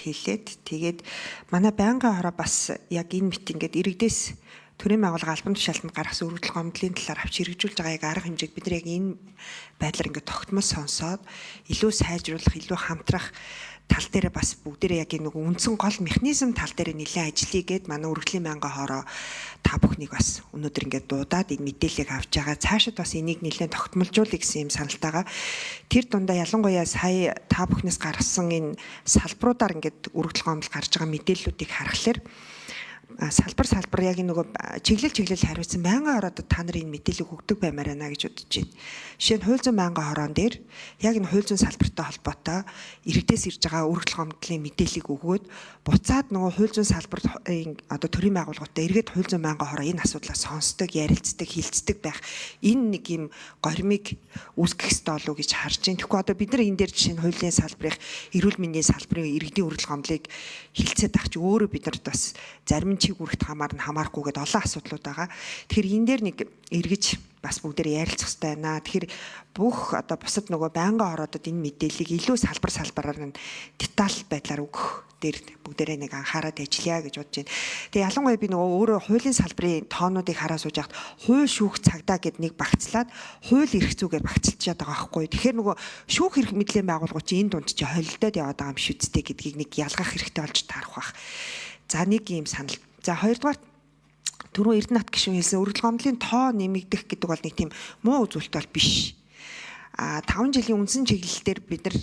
хэлээд тэгээд манай байнгын хороо бас яг энэ мэт ингээд иргэдээс төрийн байгууллага албан тушаалтанд гаргасан өргөдөл гомдлын талаар авч хэрэгжүүлж байгаа яг арга хэмжээг бид нар яг энэ байдлаар ингээд тогтмол сонсоод илүү сайжруулах, илүү хамтрах тал дээр бас бүгдээрээ яг нэг үндсэн гол механизм тал дээр нэлээд ажиллая гэд манай өргөдлийн байнгын хороо та бүхнийг бас өнөөдөр ингээд дуудаад энэ мэдээллийг авч байгаа. Цаашид бас энийг нэлээд тогтмолжуулъя гэсэн юм саналтайгаа тэр дундаа ялангуяа сая та бүхнээс гаргасан энэ салбаруудаар ингээд өргөдөл гомдол гарч байгаа мэдээллүүдийг харахаар салбар яг нөгөө чиглэл хариуцсан байнгын хороодод та нар энэ мэдээллийг өгдөг баймаар байна гэж бодож байна. Жишээ нь хууль зүйн байнгын хороон дээр яг энэ хууль зүйн салбартай холбоотой иргэдээс ирж байгаа өргөдөл гомдлын мэдээллийг өгөөд буцаад нөгөө хууль зүйн салбар одоо төрийн байгууллагуудаа эргээд хууль зүйн байнгын хороо энэ асуудлаа сонсдог, ярилцдаг, хилцдэг байх энэ нэг юм горимыг үүсгэх ёстой болов уу гэж харж байна. Тэгэхгүй одоо бид нар энэ дээр жишээ нь хуулийн салбарын эрүүл мэндийн салбарын иргэдийн өргөдөл гомдлыг хилцээд авч өөрөө бид нарт бас зарим чиг үргэлт хамаарахгүй гэдэг олон асуудлууд байгаа. Тэгэхээр энэ дээр нэг эргэж бас бүгдээр ярилцах хэрэгтэй байна. Тэгэхээр бүх одоо бусад нөгөө байнгын хороодод энэ мэдээллийг илүү салбараар нь деталь байдлаар өгөх дээр бүгдээрээ нэг анхаарал ажиллая гэж бодож байна. Тэгээ ялангуяа би нөгөө өөрөө хуулийн салбарын тоонуудыг хараа сууж яхад хууль шүүх цагдаа гэд нэг багцлаад хууль эрх зүйгээр багцлчихад байгаа байхгүй. Тэгэхээр нөгөө шүүх эрх мэдлийн байгууллагууд чинь энэ дунд чи холилдоод яваад байгаа юм шүү дээ гэдгийг нэг ялгах хэрэгтэй болж таарах бах. За нэг юм санал. За хоёрдугаар түрүү Эрдэнэт гишүүн хэлсэн өргөдөл гомдлын тоо нэмэгдэх гэдэг бол нэг тийм муу үзүүлэлт бол биш. 5 жилийн үндсэн чиглэлээр бид нар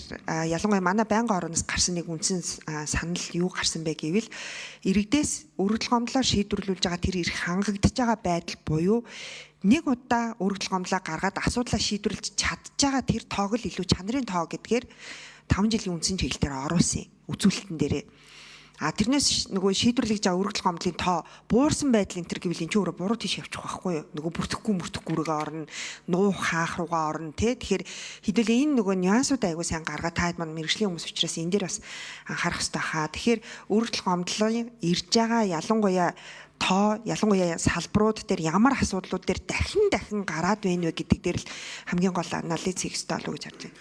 ялангуяа манай байнгын хорооноос гарсан нэг үндсэн санал юу гарсан бэ гэвэл иргэдээс өргөдөл гомдлоор шийдвэрлүүлж байгаа тэр эрх хангагдж байгаа байдал буюу нэг удаа өргөдөл гомдлоо гаргаад асуудлаа шийдвэрлэж чадж байгаа тэр тоог л илүү чанарын тоо гэдгээр 5 жилийн үндсэн чиглэлээр оруулсан үзүүлэлтэн дээрээ. Тэрнээс нөгөө шийдвэрлэж байгаа өргөдөл гомдлын тоо буурсан байдал энэ төр гэвэл энэ ч өөрөө буруу тийш явчих واخгүй юу. Нөгөө бүртгэхгүйгээ орно, нуу хаах руугаа орно тий. Тэгэхээр хэдүүлээ энэ нөгөө нюансууд аягүй сайн гаргаад таад маань мэргэжлийн хүмүүс учраас энэ дээр бас анхаарах хэрэгтэй хаа. Тэгэхээр өргөдөл гомдлын ирж байгаа ялангуяа салбарууд дээр ямар асуудлууд дээр дахин гараад байна вэ гэдэг дээр л хамгийн гол анализ хийх хэрэгтэй болов уу гэж харж байна.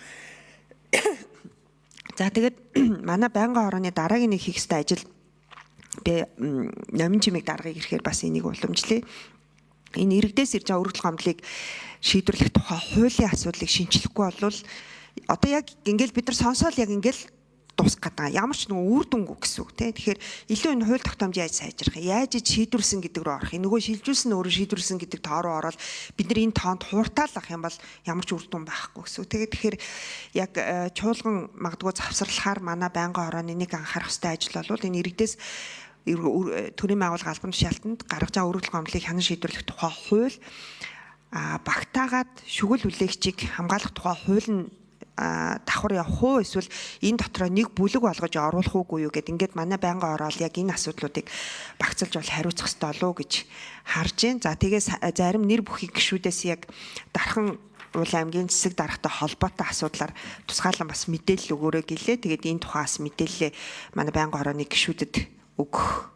За тэгээд манай байнгын хорооны дараагийн нэг хийх ёстой ажил би номын чимийг даргаыг ирэхээр бас энийг уламжлая. Энэ иргэдээс ирж байгаа өргөдөл гомдлыг шийдвэрлэх тухай хуулийн асуудлыг шинжлэхгүй болвол одоо яг ингээл бид нар сонсоол яг ингээл дуусах гэдэг ямар ч нэг үр дүнгүй гэсэн үг тийм. Тэгэхээр илүү энэ хууль тогтоомжийг яаж сайжрах, яаж шийдвэрлсэн гэдэг рүү орох. Нөгөө шилжүүлсэн өөрөө шийдвэрлсэн гэдэг тоо руу ороод бид нар энэ тоонд хууртаалах юм бол ямар ч үр дүн байхгүй гэсэн үг. Тэгэхээр яг чуулган магадгүй завсарлахаар манай байнгын хорооны нэг анхаарах ёстой ажил бол энэ иргэдээс төрийн байгууллага албан тушаалтанд гаргаж байгаа өргөдөл гомдлыг хянан шийдвэрлэх тухай хууль багтаагаад шүгэл хүлээгчийг хамгаалах тухай хууль нь давхар явах уу эсвэл энэ дотроо нэг бүлэг болгож оруулах уугүй юу гэд ингээд манай байнгын хороо яг энэ асуудлуудыг багцалж бол хариуцах ёстой болов уу гэж харж байна. За тэгээ зарим нэр бүхий гишүүдээс яг дархан Улаан аймгийн засаг даргатай холбоотой асуудлаар тусгаалan бас мэдээлэл өгөөрэй гэлээ. Тэгээд энэ тухаас мэдээлэл манай байнгын хорооны гишүүдэд өгөх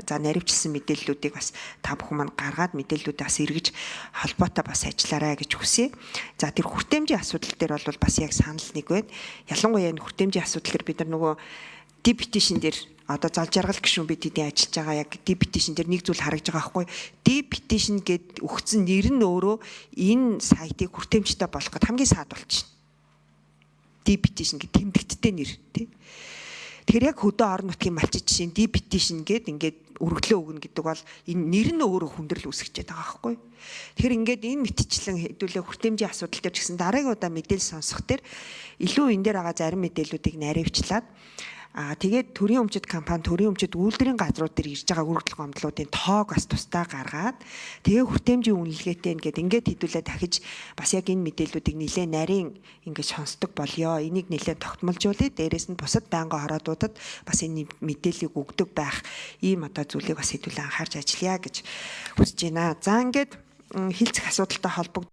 за наривчилсан мэдээллүүдийг бас та бүхэн манд гаргаад мэдээллүүдээ бас эргэж холбоотой бас ажиллаарай гэж хүсье. За тэр хүртээмжийн асуудал дээр бол бас яг санал нэг байна. Ялангуяа энэ хүртээмжийн асуудал дээр бид нар нөгөө deep petition дээр одоо зал жаргал гишүүн бид хэдийн ажиллаж байгаа яг deep petition дээр нэг зүйл харагдж байгаа байхгүй. Deep petition гэд өгсөн нэр нь өөрөө энэ сайтыг хүртээмжтэй болгоход хамгийн саад болчихно. Deep petition гэдэг тэмдэгттэй нэр тий. Тэгэхээр яг хөдөө орон нутгийн малчин жишээ deep petition гээд ингээд өргөдлөө өгнө гэдэг бол энэ нэр нь өөрөө хүндрэл үүсгэж байгаа байхгүй. Тэгэхээр ингээд энэ мэтчлэн хэдүүлээ хүртээмжийн асуудал дээр ч гэсэн дараагийн удаа мэдээлэл сонсох дээр илүү энэ дээр байгаа зарим мэдээллүүдийг наривчлаад тэгээд төрийн өмчит компани, төрийн өмчит үйлдвэрийн газрууд дээр ирж байгаа өргөдөл гомдлуудын тоог бас тусдаа гаргаад тэгээ хүртээмжийн үнэлгээтэй ингээд хэдүүлээ дахиж бас яг энэ мэдээллүүдийг нэлээд нарийн ингээд сонсдог болёо. Энийг нэлээд тогтмолжуулъя. Дээрээс нь бусад байнгын хороодуудад бас энэ мэдээллийг өгдөг байх ийм одоо зүйлийг бас хэдүүлээ анхаарч ажиллая гэж хүсэж байна. За ингээд хилцэх асуудалтай холбогдсон